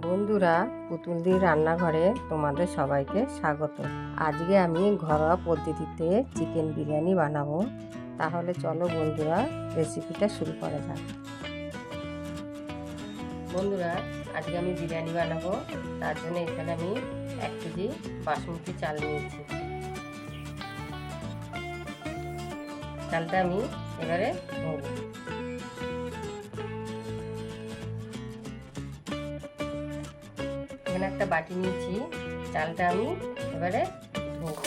বন্ধুরা, পুতুলদির রান্নাঘরে তোমাদের সবাইকে স্বাগত। আজকে আমি ঘরোয়া পদ্ধতিতে চিকেন বিরিয়ানি বানাবো। তাহলে চলো বন্ধুরা, রেসিপিটা শুরু করা যাক। বন্ধুরা, আজকে আমি বিরিয়ানি বানাবো। তার জন্য এখানে আমি 1 কেজি বাসমতি চাল নিয়েছি। চালটা আমি এবারে ধোবো। এখানে একটা বাটি নিয়েছি, চালটা আমি এবারে ধোবো।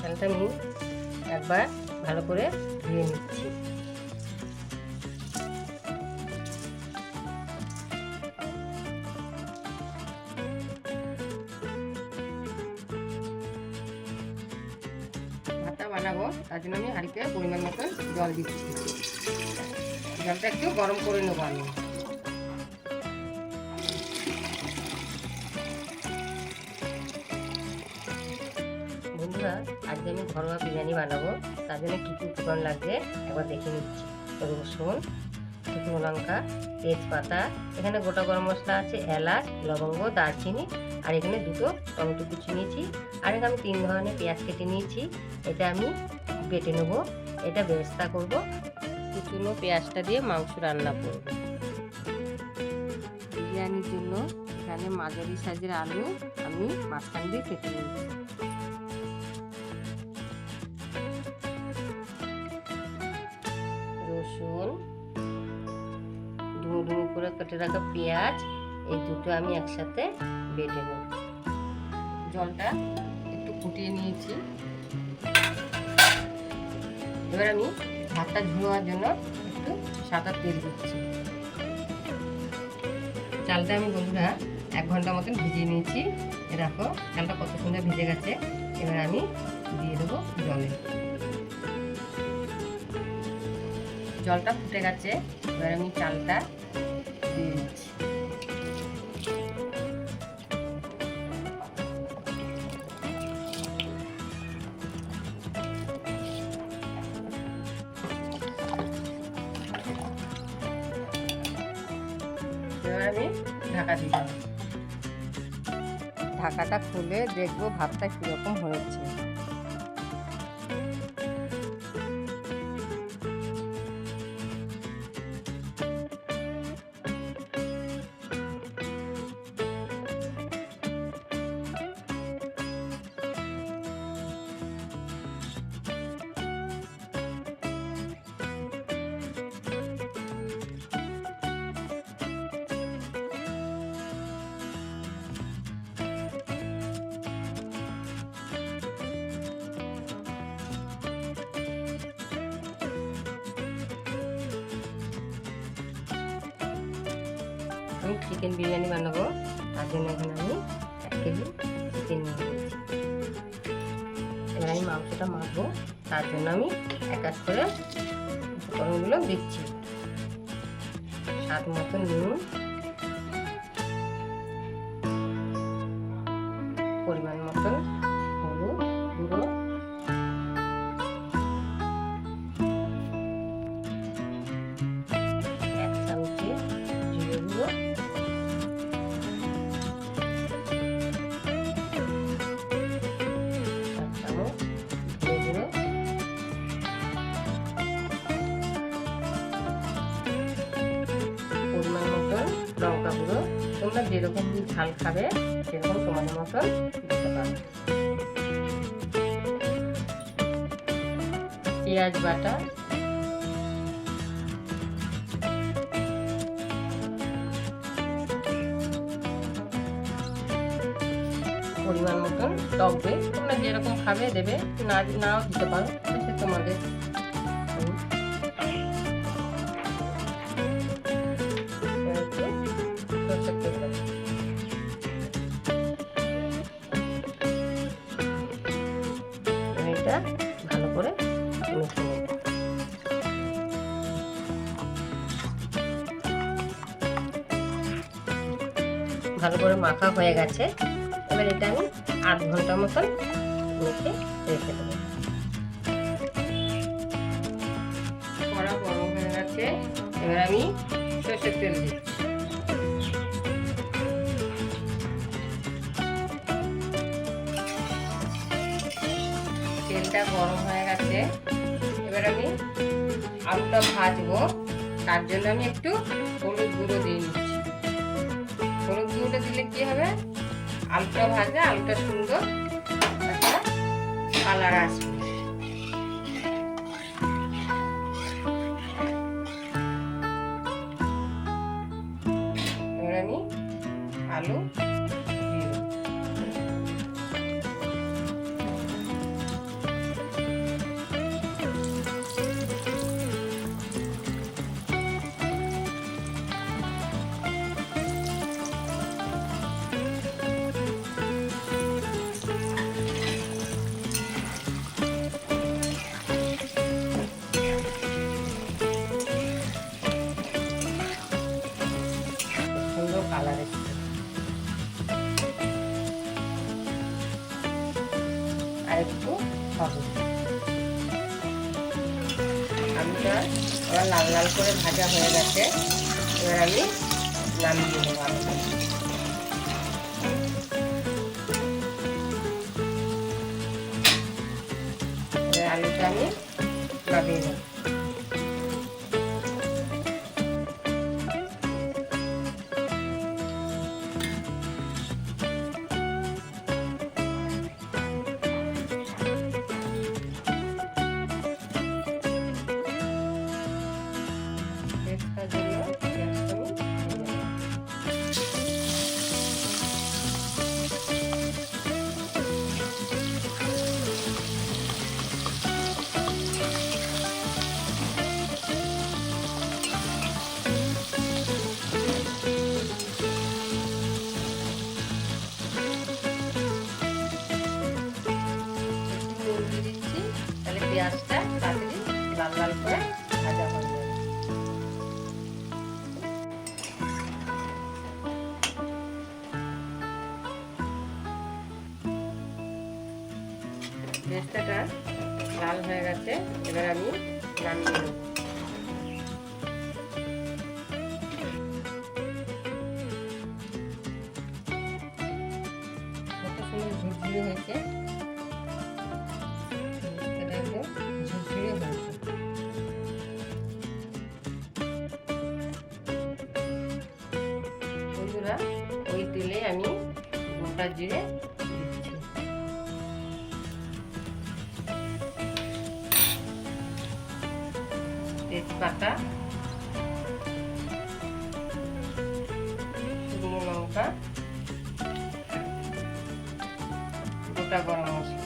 চালটা আমি একবার ভালো করে ধুয়ে নিচ্ছি। ভাতটা বানাবো, তার জন্য আমি হাঁড়িতে পরিমাণ মতো জল দিচ্ছি। জলটা একটু গরম করে নেবো আমি। বন্ধুরা, আজকে আমি ঘরোয়া বিরিয়ানি বানাবো। তার জন্য কী কী উপকরণ লাগবে একবার দেখে নিচ্ছি। রসুন, শুকনো লঙ্কা, তেজপাতা, এখানে গোটা গরম মশলা আছে, এলাচ, লবঙ্গ, দারচিনি, আর এখানে 2টো টমেটো কুচি নিয়েছি। আর এখানে আমি 3 ধরনের পেঁয়াজ কেটে নিয়েছি। এটা আমি বেটে নেবো। এটা বেরেস্তা করবো। কুচনো পেঁয়াজটা দিয়ে মাংস রান্না করব। বিরিয়ানির জন্য এখানে মাঝারি সাইজের আলু আমি মাঝখান দিয়ে কেটে নিয়েছি। রসুন, ডুমো ডুমো করে কেটে রাখা পেঁয়াজ, এই দুটো আমি একসাথে বেটে নেব। জলটা একটু ফুটিয়ে নিয়েছি। এবার আমি ভাতটা ধোয়ার জন্য একটু সাদা তেল দিচ্ছি। চালটা আমি বন্ধুরা 1 ঘন্টা মতন ভিজিয়ে নিয়েছি। দেখো চালটা কত সুন্দর ভিজে গেছে। এবার আমি দিয়ে দেবো জলে। জলটা ফুটে গেছে। এবার আমি চালটা দিয়ে দিচ্ছি। এবার আমি ঢাকা দিয়ে দেবো। ঢাকাটা খুলে দেখবো ভাতটা কীরকম হয়েছে। আমি চিকেন বিরিয়ানি বানাবো। তার জন্য এখানে আমি 1 কেজি চিকেন নিয়ে নিয়েছি। এবার আমি মাংসটা মাখবো। তার জন্য আমি এক এক করে উপকরণগুলো দিচ্ছি। স্বাদ মতো নুন, পরিমাণ মতো হলুদ গুঁড়ো, লঙ্কা গুঁড়ো। তোমরা যেরকম ঝাল খাবে সেরকম তোমাদের মতন দিতে পারো। পেঁয়াজ বাটা, পরিমাণ মতন টক দই। তোমরা যেরকম খাবে দেবে, নাও দিতে পারো, সে তোমাদের। এটা ভালো করে মেখে নেব। ভালো করে মাখা হয়ে গেছে। এবার এটা আমি 8 ঘন্টা মতন মেখে রেখে দেবো। এবার আমি সরষের তেল দিচ্ছি। তেলটা গরম হয়ে গেছে, এবার আমি আলুটা ভাজবো। তার জন্য আমি একটু হলুদ গুঁড়ো দিয়ে নিচ্ছি। হলুদ গুঁড়োটা দিলে কি হবে, আলুটা ভাজলে আলুটা সুন্দর একটা কালার আসবে। এবার আমি আলু দিয়ে দেবো। সুন্দর কালার এসেছে। আর একটু হবে, আলুটা আমার লাল লাল করে ভাজা হয়ে গেছে। এবার আমি নামিয়ে দেবো আলুটা। আলুটা আমি নামিয়ে দেবো। তাহলে পেঁয়াজটা তাড়াতাড়ি লাল লাল করে ভাজা হয়ে যাবে। পেঁয়াজটা লাল হয়ে গেছে, এবার আমি নামিয়ে নেব। কত সুন্দর ঝুরঝুরে হয়েছে, বন্ধুরা। ওই তেলে আমি গোটা জিরে দিচ্ছি, তেজপাতা, শুকনো লঙ্কা, গোটা গরম মশলা।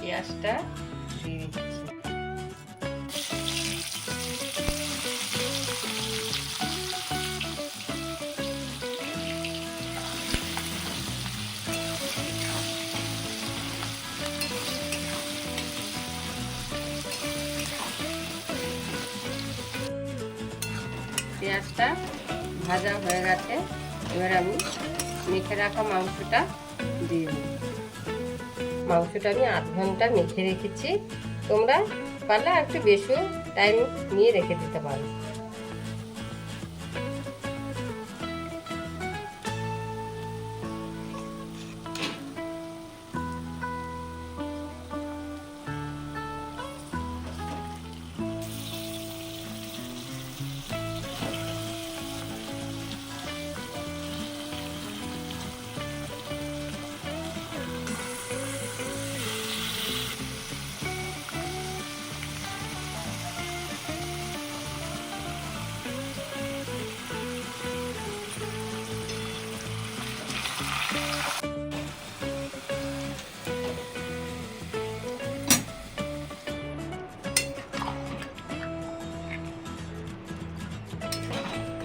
পেঁয়াজটা দিয়ে দিচ্ছি। পেঁয়াজটা ভাজা হয়ে গেছে, এবার আমি মেখে রাখা মাংসটা দিয়ে দেব। মাংসটা আমি আধ ঘন্টা মেখে রেখেছি, তোমরা পারলে একটু বেশি টাইম নিয়ে রেখে দিতে পারো।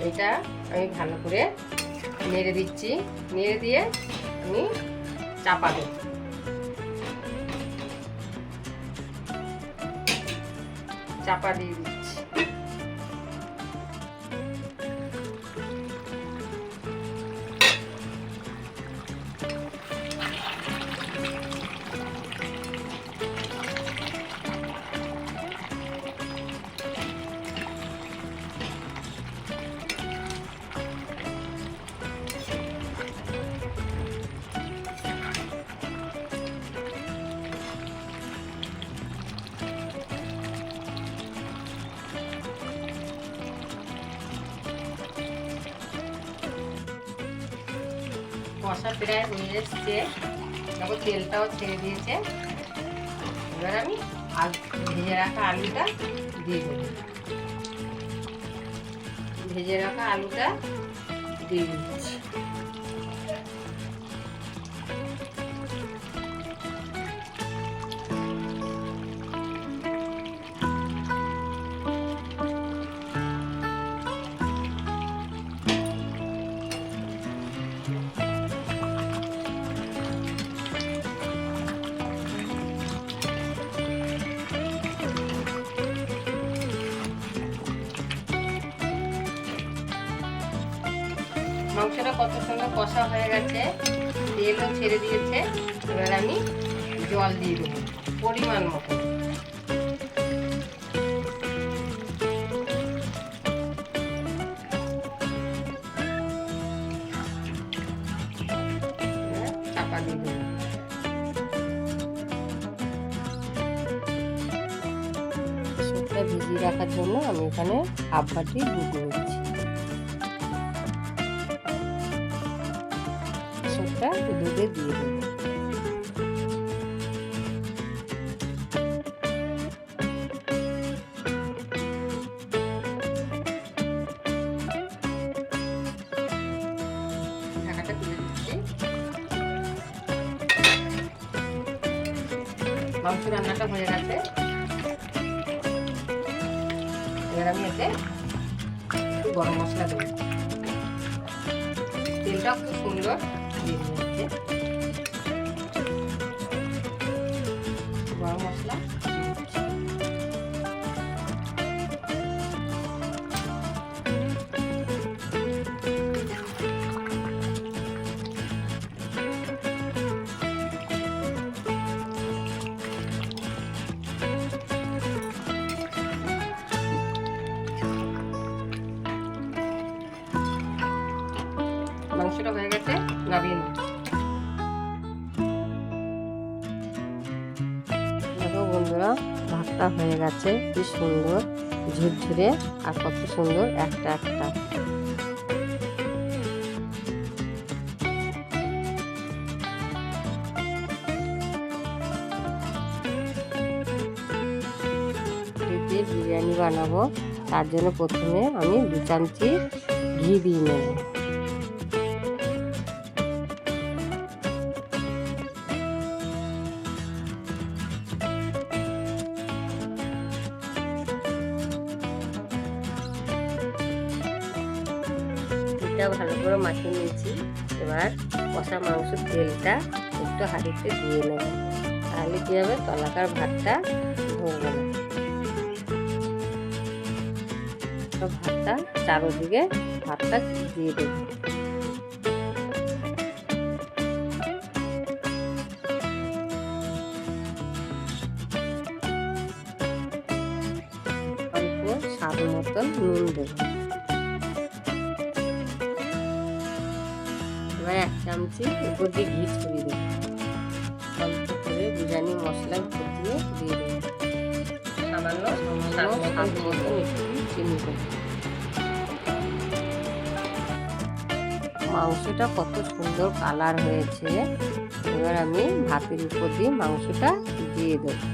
এটা আমি ভালো করে নেড়ে দিচ্ছি, নেড়ে দিয়ে আমি চাপা দেব। চাপা দিয়ে দিচ্ছি। কষা প্রায় হয়ে এসছে, দেখো তেলটাও ছেড়ে দিয়েছে। এবার আমি ভেজে রাখা আলুটা দিয়ে দেবো। ভেজে রাখা আলুটা দিয়ে দিচ্ছি। মাংসটা কত সুন্দর কষা হয়ে গেছে, তেলও ছেড়ে দিয়েছে। এবার আমি জল দিয়ে দেবো পরিমাণ মতো। চাপা দিয়ে দেবো। সুপটা ভিজিয়ে রাখার জন্য আমি এখানে হাফ বাটি দুধ নিচ্ছি। দুধে দিয়ে দেবো। ঢাকাটা তুলে দিচ্ছি। মাংস রান্নাটা হয়ে গেছে। এবার আমি এতে একটু গরম মশলা দেবো। তেলটা খুব সুন্দর গরম মশলা মাংসটা হয়ে গেছে, নামিয়ে নিই। দেখো বন্ধুরা, ভাতটা হয়ে গেছে, কি সুন্দর ঝুরঝুরে আর কত সুন্দর একটা একটা। বিরিয়ানি বানাবো, তার জন্য প্রথমে আমি 2 চামচি ঘি দিয়ে নেব। ভালো করে মাখিয়ে নিয়েছি। এবার কষা মাংসের তেলটা একটু হাঁড়িতে দিয়ে নেব, তাহলে কি হবে, তলাকার ভাতটা ধরবে না। তো ভাতটা চারদিকে ভাতটা দিয়ে দেব। অল্প স্বাদ মতন নুন দেব। এবার 1 চামচি উপর দিয়ে ঘি ছড়িয়ে দেবো। অল্প করে বিরিয়ানি মশলা উপর দিয়ে দিয়ে দেবো। সামান্য স্বাদ মতন একটু চিনি দেবো। মাংসটা কত সুন্দর কালার হয়েছে। এবার আমি ভাতের উপর দিয়ে মাংসটা দিয়ে দেবো।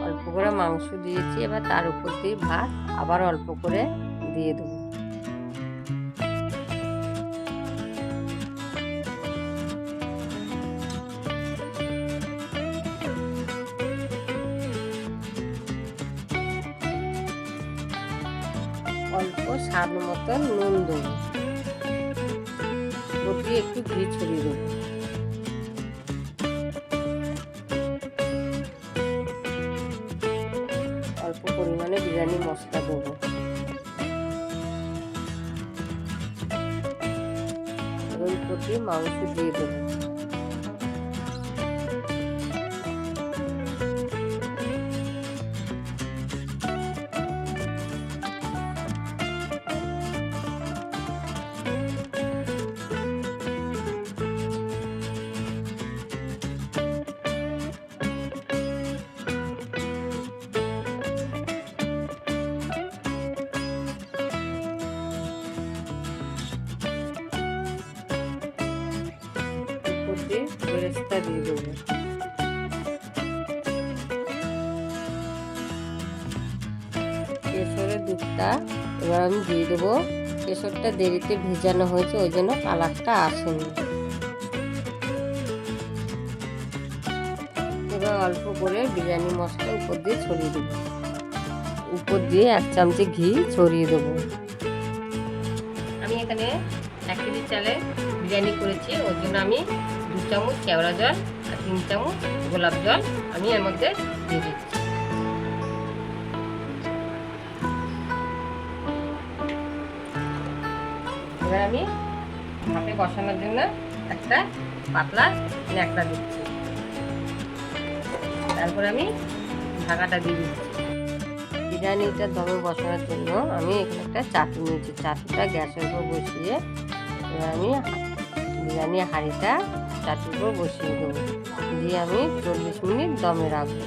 অল্প করে মাংস দিয়েছি, এবার তার উপর দিয়ে ভাত আবার অল্প করে দিয়ে দেবো। অল্প স্বাদ মতন নুন দেবো। উপর দিয়ে একটু ঘি ছড়িয়ে দেবো। অল্প পরিমাণে বিরিয়ানি মশলা দেবো। এবার উপর দিয়ে মাংস দিয়ে দেবো। বেরেস্তা দিয়ে দেবো। কেশরের দুধটা এবার আমি দিয়ে দেবো। কেশরটা দেরিতে ভেজানো হয়েছে, ওই জন্য কালারটা আসেনি। এবার অল্প করে বিরিয়ানি মশলা উপর দিয়ে ছড়িয়ে দেবো। উপর দিয়ে 1 চামচে ঘি ছড়িয়ে দেবো। আমি এখানে 1 কেজি চালে বিরিয়ানি করেছি, ওর জন্য আমি 2 চামচ কেওড়া জল আর 3 চামচ গোলাপ জল আমি এর মধ্যে দিয়ে দিচ্ছি। এবার আমি ভাপে বসানোর জন্য একটা পাতলা ন্যাকড়া দিচ্ছি। তারপরে আমি ঢাকাটা দিয়ে দিচ্ছি। বিরিয়ানিটা দমে বসানোর জন্য আমি এখানে একটা চাটু নিয়েছি। চাটুটা গ্যাসের উপর বসিয়ে এবার আমি বিরিয়ানি হাঁড়িটা চাটুর উপর বসিয়ে দেবো, দিয়ে আমি 40 মিনিট দমে রাখবো।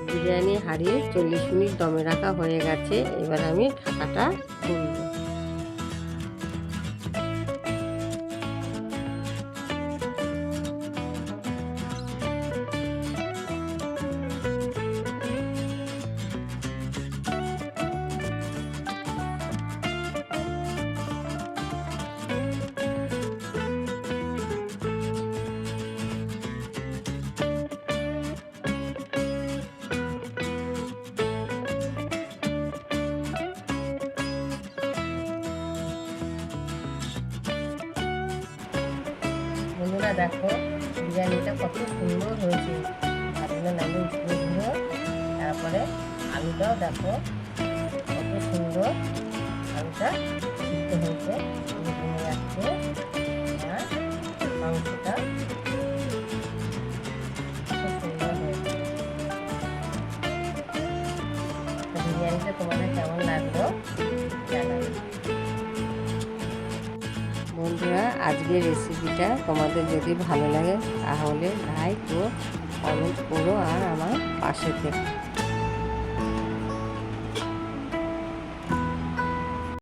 বিরিয়ানি হাঁড়ি 40 মিনিট দমে রাখা হয়ে গেছে। এবার আমি ঢাকাটা খুলব। বন্ধুরা দেখো বিরিয়ানিটা কত সুন্দর হয়েছে। তারপরে নামে উপরে দিল, তারপরে আলুটাও দেখো কত সুন্দর আলুটা সিদ্ধ হয়েছে, জমে যাচ্ছে। আর মাংসটা খুব সুন্দর হয়েছে। বিরিয়ানিটা তোমাদের কেমন লাগলো জানাবে। বন্ধুরা আজকের রেসিপিটা তোমাদের যদি ভালো লাগে তাহলে লাইক ও কমেন্ট করো আর আমার পাশে থেকো।